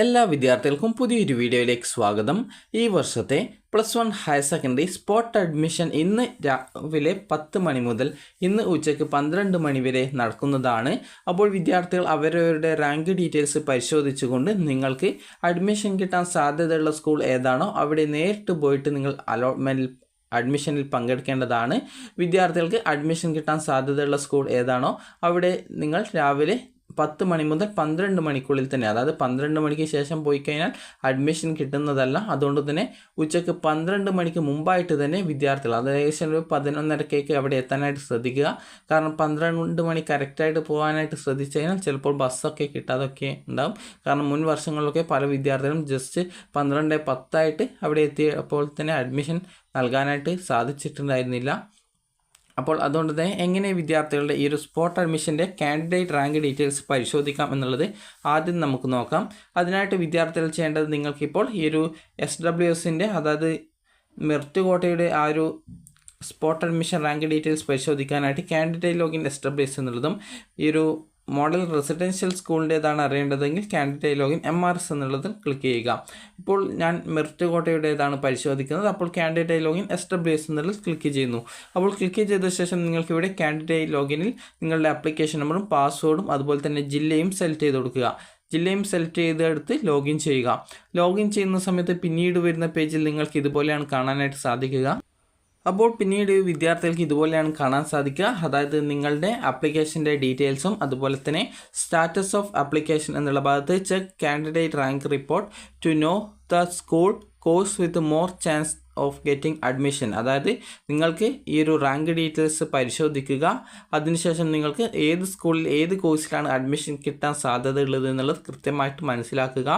എല്ലാ വിദ്യാർത്ഥികൾക്കും പുതിയൊരു വീഡിയോയിലേക്ക് സ്വാഗതം. ഈ വർഷത്തെ +1 ഹയർ സെക്കൻഡറി സ്പോട്ട് അഡ്മിഷൻ ഇന്ന് രാവിലെ 10 മണി മുതൽ ഇന്ന് ഉച്ചയ്ക്ക് 12 മണി വരെ നടക്കുന്നതാണ്. അപ്പോൾ വിദ്യാർത്ഥികൾ അവരവരുടെ റാങ്ക് ഡീറ്റെയിൽസ് പരിശോധിച്ചുകൊണ്ട് നിങ്ങൾക്ക് അഡ്മിഷൻ കിട്ടാൻ സാധ്യതയുള്ള സ്കൂൾ ഏതാണോ അവിടെ നേരിട്ട് പോയിട്ട് നിങ്ങൾ അഡ്മിഷനിൽ പങ്കെടുക്കേണ്ടതാണ്. വിദ്യാർത്ഥികൾക്ക് അഡ്മിഷൻ കിട്ടാൻ സാധ്യതയുള്ള സ്കൂൾ ഏതാണോ അവിടെ നിങ്ങൾ രാവിലെ 10 മണി മുതൽ 12 മണിക്കുള്ളിൽ തന്നെ, അതായത് 12 മണിക്ക് ശേഷം പോയി കഴിഞ്ഞാൽ അഡ്മിഷൻ കിട്ടുന്നതല്ല. അതുകൊണ്ട് തന്നെ ഉച്ചയ്ക്ക് 12 മണിക്ക് മുമ്പായിട്ട് തന്നെ വിദ്യാർത്ഥികൾ, അതായത് ഏകദേശം ഒരു 11:30 അവിടെ എത്താനായിട്ട് ശ്രദ്ധിക്കുക. കാരണം 12 മണി കറക്റ്റായിട്ട് പോകാനായിട്ട് ശ്രദ്ധിച്ചു കഴിഞ്ഞാൽ ചിലപ്പോൾ ബസ്സൊക്കെ കിട്ടാതൊക്കെ ഉണ്ടാകും. കാരണം മുൻ വർഷങ്ങളിലൊക്കെ പല വിദ്യാർത്ഥികളും ജസ്റ്റ് 12:10 അവിടെ എത്തിയപ്പോൾ തന്നെ അഡ്മിഷൻ നൽകാനായിട്ട് സാധിച്ചിട്ടുണ്ടായിരുന്നില്ല. അപ്പോൾ അതുകൊണ്ട് തന്നെ എങ്ങനെ വിദ്യാർത്ഥികളുടെ ഈ ഒരു സ്പോട്ട് അഡ്മിഷൻ്റെ കാൻഡിഡേറ്റ് റാങ്ക് ഡീറ്റെയിൽസ് പരിശോധിക്കാം എന്നുള്ളത് ആദ്യം നമുക്ക് നോക്കാം. അതിനായിട്ട് വിദ്യാർത്ഥികൾ ചെയ്യേണ്ടത്, നിങ്ങൾക്കിപ്പോൾ ഈ ഒരു SWSൻ്റെ, അതായത് മെറിറ്റ് കോട്ടയുടെ ആ ഒരു സ്പോട്ട് അഡ്മിഷൻ റാങ്ക് ഡീറ്റെയിൽസ് പരിശോധിക്കാനായിട്ട് കാൻഡിഡേറ്റ് ലോഗിൻ SWS എന്നുള്ളതും ഈ ഒരു മോഡൽ റെസിഡൻഷ്യൽ സ്കൂളിൻ്റേതാണ് അറിയേണ്ടതെങ്കിൽ കാൻഡിഡേറ്റ് ലോഗിൻ MRS എന്നുള്ളതിൽ ക്ലിക്ക് ചെയ്യുക. ഇപ്പോൾ ഞാൻ മെറിറ്റ് കോട്ടയുടേതാണ് പരിശോധിക്കുന്നത്. അപ്പോൾ കാൻഡിഡേറ്റ് ലോഗിൻ SWS എന്നുള്ളതിൽ ക്ലിക്ക് ചെയ്യുന്നു. അപ്പോൾ ക്ലിക്ക് ചെയ്ത ശേഷം നിങ്ങൾക്ക് ഇവിടെ കാൻഡിഡേറ്റ് ലോഗിനിൽ നിങ്ങളുടെ ആപ്ലിക്കേഷൻ നമ്പറും പാസ്വേഡും അതുപോലെ തന്നെ ജില്ലയും സെലക്ട് ചെയ്ത് കൊടുക്കുക. ജില്ലയും സെലക്ട് ചെയ്തെടുത്ത് ലോഗിൻ ചെയ്യുക. ലോഗിൻ ചെയ്യുന്ന സമയത്ത് പിന്നീട് വരുന്ന പേജിൽ നിങ്ങൾക്ക് ഇതുപോലെയാണ് കാണാനായിട്ട് സാധിക്കുക. അപ്പോൾ പിന്നീട് വിദ്യാർത്ഥികൾക്ക് ഇതുപോലെയാണ് കാണാൻ സാധിക്കുക. അതായത് നിങ്ങളുടെ ആപ്ലിക്കേഷൻ്റെ ഡീറ്റെയിൽസും അതുപോലെ തന്നെ സ്റ്റാറ്റസ് ഓഫ് ആപ്ലിക്കേഷൻ എന്നുള്ള ഭാഗത്ത് check candidate rank report to know the school course with more chance of getting admission. അതായത് നിങ്ങൾക്ക് ഈ ഒരു റാങ്ക് ഡീറ്റെയിൽസ് പരിശോധിക്കുക. അതിനുശേഷം നിങ്ങൾക്ക് ഏത് സ്കൂളിൽ ഏത് കോഴ്സിലാണ് അഡ്മിഷൻ കിട്ടാൻ സാധ്യത ഉള്ളത് എന്നുള്ളത് കൃത്യമായിട്ട് മനസ്സിലാക്കുക.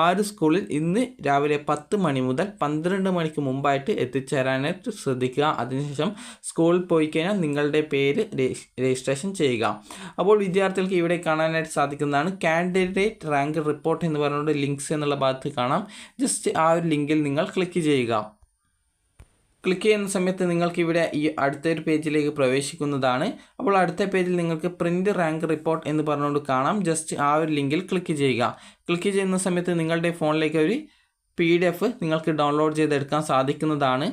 ആ ഒരു സ്കൂളിൽ ഇന്ന് രാവിലെ 10 മണി മുതൽ 12 മണിക്ക് മുമ്പായിട്ട് എത്തിച്ചേരാനായിട്ട് ശ്രദ്ധിക്കുക. അതിനുശേഷം സ്കൂളിൽ പോയി കഴിഞ്ഞാൽ നിങ്ങളുടെ പേര് രജിസ്ട്രേഷൻ ചെയ്യുക. അപ്പോൾ വിദ്യാർത്ഥികൾക്ക് ഇവിടെ കാണാനായിട്ട് സാധിക്കുന്നതാണ് കാൻഡിഡേറ്റ് റാങ്ക് റിപ്പോർട്ട് എന്ന് പറഞ്ഞുകൊണ്ട് ലിങ്ക്സ് എന്നുള്ള ഭാഗത്ത് കാണാം. ജസ്റ്റ് ആ ഒരു ലിങ്കിൽ നിങ്ങൾ ക്ലിക്ക് ചെയ്യുക. ക്ലിക്ക് ചെയ്യുന്ന സമയത്ത് നിങ്ങൾക്ക് ഇവിടെ ഈ അടുത്തൊരു പേജിലേക്ക് പ്രവേശിക്കുന്നതാണ്. അപ്പോൾ അടുത്ത പേജിൽ നിങ്ങൾക്ക് പ്രിൻ്റ് റാങ്ക് റിപ്പോർട്ട് എന്ന് പറഞ്ഞുകൊണ്ട് കാണാം. ജസ്റ്റ് ആ ഒരു ലിങ്കിൽ ക്ലിക്ക് ചെയ്യുക. ക്ലിക്ക് ചെയ്യുന്ന സമയത്ത് നിങ്ങളുടെ ഫോണിലേക്ക് ഒരു PDF നിങ്ങൾക്ക് ഡൗൺലോഡ് ചെയ്തെടുക്കാൻ സാധിക്കുന്നതാണ്.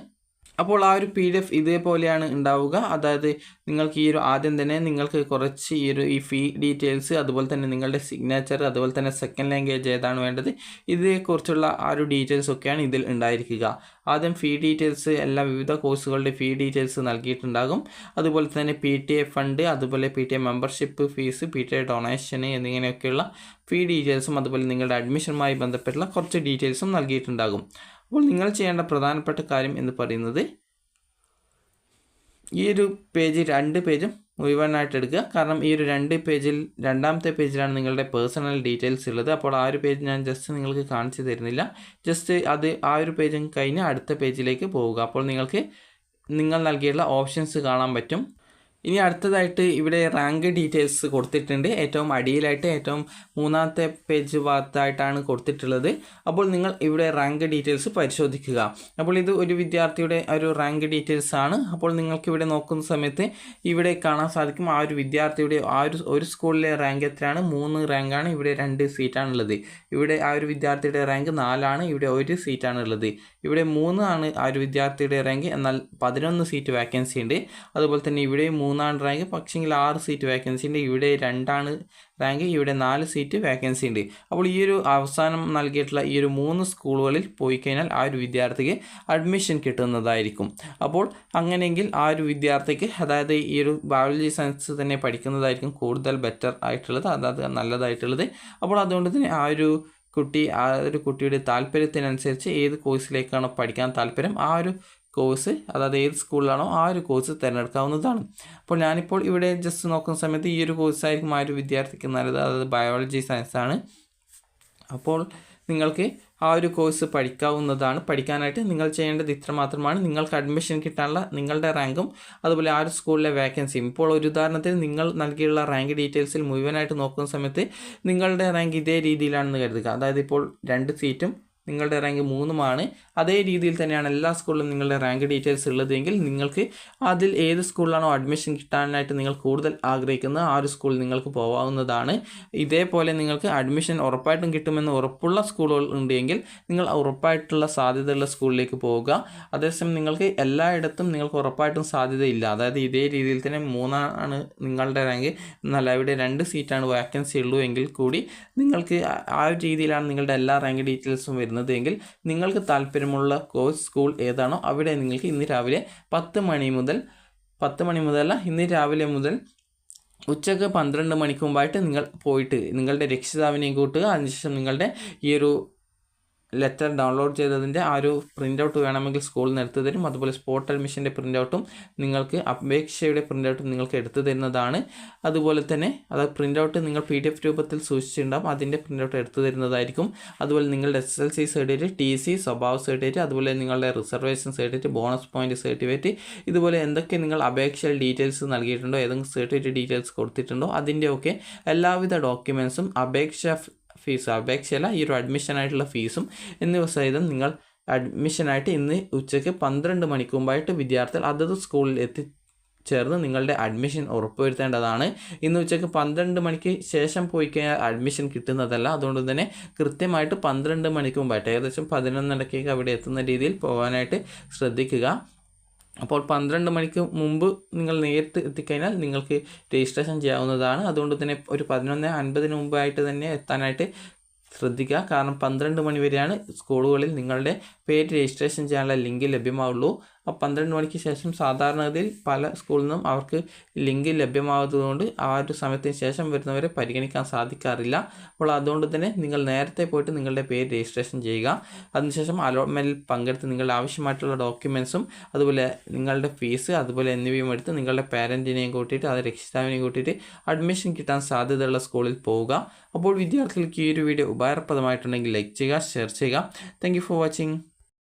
അപ്പോൾ ആ ഒരു PDF ഇതേപോലെയാണ് ഉണ്ടാവുക. അതായത് നിങ്ങൾക്ക് ഈ ഒരു ആദ്യം തന്നെ നിങ്ങൾക്ക് കുറച്ച് ഈ ഫീ ഡീറ്റെയിൽസ്, അതുപോലെ തന്നെ നിങ്ങളുടെ സിഗ്നേച്ചർ, അതുപോലെ തന്നെ സെക്കൻഡ് ലാംഗ്വേജ് ഏതാണ് വേണ്ടത്, ഇതേക്കുറിച്ചുള്ള ആ ഒരു ഡീറ്റെയിൽസ് ഒക്കെയാണ് ഇതിൽ ഉണ്ടായിരിക്കുക. ആദ്യം ഫീ ഡീറ്റെയിൽസ്, എല്ലാ വിവിധ കോഴ്സുകളുടെ ഫീ ഡീറ്റെയിൽസ് നൽകിയിട്ടുണ്ടാകും. അതുപോലെ തന്നെ PTA ഫണ്ട്, അതുപോലെ PTA membership fees, PTA donation എന്നിങ്ങനെയൊക്കെയുള്ള ഫീ ഡീറ്റെയിൽസും അതുപോലെ നിങ്ങളുടെ അഡ്മിഷനുമായി ബന്ധപ്പെട്ടുള്ള കുറച്ച് ഡീറ്റെയിൽസും നൽകിയിട്ടുണ്ടാകും. അപ്പോൾ നിങ്ങൾ ചെയ്യേണ്ട പ്രധാനപ്പെട്ട കാര്യം എന്ന് പറയുന്നത്, ഈ ഒരു പേജ് 2 പേജും മുഴുവനായിട്ട് എടുക്കുക. കാരണം ഈ ഒരു 2 പേജിൽ രണ്ടാമത്തെ പേജിലാണ് നിങ്ങളുടെ പേഴ്സണൽ ഡീറ്റെയിൽസ് ഉള്ളത്. അപ്പോൾ ആ ഒരു പേജ് ഞാൻ ജസ്റ്റ് നിങ്ങൾക്ക് കാണിച്ചു തരുന്നില്ല. ജസ്റ്റ് ആ ഒരു പേജും കഴിഞ്ഞ് അടുത്ത പേജിലേക്ക് പോവുക. അപ്പോൾ നിങ്ങൾക്ക് നിങ്ങൾ നൽകിയിട്ടുള്ള ഓപ്ഷൻസ് കാണാൻ പറ്റും. ഇനി അടുത്തതായിട്ട് ഇവിടെ റാങ്ക് ഡീറ്റെയിൽസ് കൊടുത്തിട്ടുണ്ട്. ഏറ്റവും അടിയിലായിട്ട് ഏറ്റവും 3ാമത്തെ പേജ് ഭാഗത്തായിട്ടാണ് കൊടുത്തിട്ടുള്ളത്. അപ്പോൾ നിങ്ങൾ ഇവിടെ റാങ്ക് ഡീറ്റെയിൽസ് പരിശോധിക്കുക. അപ്പോൾ ഇത് ഒരു വിദ്യാർത്ഥിയുടെ ഒരു റാങ്ക് ഡീറ്റെയിൽസ് ആണ്. അപ്പോൾ നിങ്ങൾക്ക് ഇവിടെ നോക്കുന്ന സമയത്ത് ഇവിടെ കാണാൻ സാധിക്കും ആ ഒരു വിദ്യാർത്ഥിയുടെ ഒരു സ്കൂളിലെ റാങ്ക് എത്രയാണ്. 3 റാങ്കാണ്. ഇവിടെ 2 സീറ്റാണുള്ളത്. ഇവിടെ ആ ഒരു വിദ്യാർത്ഥിയുടെ റാങ്ക് 4 ആണ്. ഇവിടെ 1 സീറ്റാണുള്ളത്. ഇവിടെ 3 ആണ് ആ ഒരു വിദ്യാർത്ഥിയുടെ റാങ്ക്. എന്നാൽ 11 സീറ്റ് വേക്കൻസി ഉണ്ട്. അതുപോലെ തന്നെ ഇവിടെ 3 റാങ്ക്, പക്ഷെങ്കിൽ 6 സീറ്റ് വേക്കൻസി ഉണ്ട്. ഇവിടെ 2 റാങ്ക്, ഇവിടെ 4 സീറ്റ് വേക്കൻസി ഉണ്ട്. അപ്പോൾ ഈ ഒരു അവസാനം നൽകിയിട്ടുള്ള ഈ ഒരു 3 സ്കൂളുകളിൽ പോയി കഴിഞ്ഞാൽ ആ ഒരു വിദ്യാർത്ഥിക്ക് അഡ്മിഷൻ കിട്ടുന്നതായിരിക്കും. അപ്പോൾ അങ്ങനെയെങ്കിൽ ആ ഒരു വിദ്യാർത്ഥിക്ക്, അതായത് ഈ ഒരു ബയോളജി സയൻസ് തന്നെ പഠിക്കുന്നതായിരിക്കും കൂടുതൽ ബെറ്റർ ആയിട്ടുള്ളത്, അതായത് നല്ലതായിട്ടുള്ളത്. അപ്പോൾ അതുകൊണ്ട് തന്നെ ആ ഒരു കുട്ടിയുടെ താല്പര്യത്തിനനുസരിച്ച് ഏത് കോഴ്സിലേക്കാണോ പഠിക്കാൻ താല്പര്യം ആ ഒരു കോഴ്സ്, അതായത് ഏത് സ്കൂളിലാണോ ആ ഒരു കോഴ്സ് തിരഞ്ഞെടുക്കാവുന്നതാണ്. അപ്പോൾ ഞാനിപ്പോൾ ഇവിടെ ജസ്റ്റ് നോക്കുന്ന സമയത്ത് ഈ ഒരു കോഴ്സായിരിക്കും ആ ഒരു വിദ്യാർത്ഥിക്ക് നല്ലത്, അതായത് ബയോളജി സയൻസ് ആണ്. അപ്പോൾ നിങ്ങൾക്ക് ആ ഒരു കോഴ്സ് പഠിക്കാവുന്നതാണ്. പഠിക്കാനായിട്ട് നിങ്ങൾ ചെയ്യേണ്ടത് ഇത്ര മാത്രമാണ്. നിങ്ങൾക്ക് അഡ്മിഷൻ കിട്ടാനുള്ള നിങ്ങളുടെ റാങ്കും അതുപോലെ ആ ഒരു സ്കൂളിലെ വേക്കൻസിയും. ഇപ്പോൾ ഒരു ഉദാഹരണത്തിന് നിങ്ങൾ നൽകിയുള്ള റാങ്ക് ഡീറ്റെയിൽസിൽ മുഴുവനായിട്ട് നോക്കുന്ന സമയത്ത് നിങ്ങളുടെ റാങ്ക് ഇതേ രീതിയിലാണെന്ന് കരുതുക. അതായത് ഇപ്പോൾ 2 സീറ്റും നിങ്ങളുടെ റാങ്ക് 3 അതേ രീതിയിൽ തന്നെയാണ് എല്ലാ സ്കൂളിലും നിങ്ങളുടെ റാങ്ക് ഡീറ്റെയിൽസ് ഉള്ളതെങ്കിൽ നിങ്ങൾക്ക് അതിൽ ഏത് സ്കൂളിലാണോ അഡ്മിഷൻ കിട്ടാനായിട്ട് നിങ്ങൾ കൂടുതൽ ആഗ്രഹിക്കുന്നത് ആ ഒരു സ്കൂളിൽ നിങ്ങൾക്ക് പോകാവുന്നതാണ്. ഇതേപോലെ നിങ്ങൾക്ക് അഡ്മിഷൻ ഉറപ്പായിട്ടും കിട്ടുമെന്ന് ഉറപ്പുള്ള സ്കൂളുകൾ ഉണ്ടെങ്കിൽ നിങ്ങൾ ഉറപ്പായിട്ടുള്ള സാധ്യതയുള്ള സ്കൂളിലേക്ക് പോവുക. അതേസമയം നിങ്ങൾക്ക് എല്ലായിടത്തും നിങ്ങൾക്ക് ഉറപ്പായിട്ടും സാധ്യതയില്ല, അതായത് ഇതേ രീതിയിൽ തന്നെ 3 നിങ്ങളുടെ റാങ്ക്, എന്നാൽ അവിടെ 2 സീറ്റാണ് വാക്കൻസി ഉള്ളൂ എങ്കിൽ കൂടി നിങ്ങൾക്ക് ആ ഒരു രീതിയിലാണ് നിങ്ങളുടെ എല്ലാ റാങ്ക് ഡീറ്റെയിൽസും വരുന്നത് എങ്കിൽ നിങ്ങൾക്ക് താല്പര്യമുള്ള കോഴ്സ് സ്കൂൾ ഏതാണോ അവിടെ നിങ്ങൾക്ക് ഇന്ന് രാവിലെ 10 മണി മുതൽ ഇന്ന് രാവിലെ മുതൽ ഉച്ചക്ക് 12 മണിക്ക് മുമ്പായിട്ട് നിങ്ങൾ പോയിട്ട് നിങ്ങളുടെ രക്ഷിതാവിനെയും കൂട്ടുക. അതിനുശേഷം നിങ്ങളുടെ ഈ ഒരു ലെറ്റർ ഡൗൺലോഡ് ചെയ്തതിൻ്റെ ആ ഒരു പ്രിൻ്റ് ഔട്ട് വേണമെങ്കിൽ സ്കൂളിൽ നിന്ന് എടുത്തു തരും. അതുപോലെ സ്പോട്ട് അഡ്മിഷൻ്റെ പ്രിൻ്റ് ഔട്ടും നിങ്ങൾക്ക് അപേക്ഷയുടെ പ്രിൻ്റ് ഔട്ടും നിങ്ങൾക്ക് എടുത്തു തരുന്നതാണ്. അതുപോലെ തന്നെ അത് പ്രിൻ്റ് ഔട്ട് നിങ്ങൾ PDF രൂപത്തിൽ സൂക്ഷിച്ചിട്ടുണ്ടാകും, അതിൻ്റെ പ്രിൻ്റ് ഔട്ട് എടുത്തു തരുന്നതായിരിക്കും. അതുപോലെ നിങ്ങളുടെ SSLC സർട്ടിഫിക്കറ്റ്, TC, സ്വഭാവ സർട്ടിഫിക്കറ്റ്, അതുപോലെ നിങ്ങളുടെ reservation certificate, bonus point certificate, ഇതുപോലെ എന്തൊക്കെ നിങ്ങൾ അപേക്ഷയിൽ ഡീറ്റെയിൽസ് നൽകിയിട്ടുണ്ടോ, ഏതെങ്കിലും സർട്ടിഫിക്കറ്റ് ഡീറ്റെയിൽസ് കൊടുത്തിട്ടുണ്ടോ അതിൻ്റെയൊക്കെ എല്ലാവിധ ഡോക്യുമെൻസും അപേക്ഷയല്ല ഈ ഒരു അഡ്മിഷനായിട്ടുള്ള ഫീസും എന്നിവ സഹിതം നിങ്ങൾ അഡ്മിഷനായിട്ട് ഇന്ന് ഉച്ചയ്ക്ക് 12 മണിക്ക് മുമ്പായിട്ട് വിദ്യാർത്ഥികൾ അതത് സ്കൂളിൽ ചേർന്ന് നിങ്ങളുടെ അഡ്മിഷൻ ഉറപ്പുവരുത്തേണ്ടതാണ്. ഇന്ന് ഉച്ചയ്ക്ക് 12 മണിക്ക് ശേഷം പോയി കഴിഞ്ഞാൽ അഡ്മിഷൻ കിട്ടുന്നതല്ല. അതുകൊണ്ട് തന്നെ കൃത്യമായിട്ട് 12 മണിക്ക് മുമ്പായിട്ട് ഏകദേശം 11:30 അവിടെ എത്തുന്ന രീതിയിൽ പോകാനായിട്ട് ശ്രദ്ധിക്കുക. അപ്പോൾ 12 മണിക്ക് മുമ്പ് നിങ്ങൾ നേരിട്ട് എത്തിക്കഴിഞ്ഞാൽ നിങ്ങൾക്ക് രജിസ്ട്രേഷൻ ചെയ്യാവുന്നതാണ്. അതുകൊണ്ട് തന്നെ ഒരു 11:50 മുമ്പായിട്ട് തന്നെ എത്താനായിട്ട് ശ്രദ്ധിക്കുക. കാരണം 12 മണി വരെയാണ് സ്കൂളുകളിൽ നിങ്ങളുടെ പേര് രജിസ്ട്രേഷൻ ചെയ്യാനുള്ള ലിങ്ക് ലഭ്യമാവുള്ളൂ. അപ്പോൾ 12 മണിക്ക് ശേഷം സാധാരണഗതിയിൽ പല സ്കൂളിൽ നിന്നും അവർക്ക് ലിങ്ക് ലഭ്യമാകുന്നതുകൊണ്ട് ആ ഒരു സമയത്തിന് ശേഷം വരുന്നവരെ പരിഗണിക്കാൻ സാധിക്കാറില്ല. അപ്പോൾ അതുകൊണ്ട് തന്നെ നിങ്ങൾ നേരത്തെ പോയിട്ട് നിങ്ങളുടെ പേര് രജിസ്ട്രേഷൻ ചെയ്യുക. അതിനുശേഷം അലോട്ട്മെൻറ്റിൽ പങ്കെടുത്ത് നിങ്ങളുടെ ആവശ്യമായിട്ടുള്ള ഡോക്യുമെൻസും അതുപോലെ നിങ്ങളുടെ ഫീസ് അതുപോലെ എന്നിവയും എടുത്ത് നിങ്ങളുടെ പാരൻറ്റിനെയും കൂട്ടിയിട്ട് അത് രക്ഷിതാവിനെയും കൂട്ടിയിട്ട് അഡ്മിഷൻ കിട്ടാൻ സാധ്യതയുള്ള സ്കൂളിൽ പോവുക. അപ്പോൾ വിദ്യാർത്ഥികൾക്ക് ഈ ഒരു വീഡിയോ ഉപകാരപ്രദമായിട്ടുണ്ടെങ്കിൽ ലൈക്ക് ചെയ്യുക, ഷെയർ ചെയ്യുക. Thank you for watching.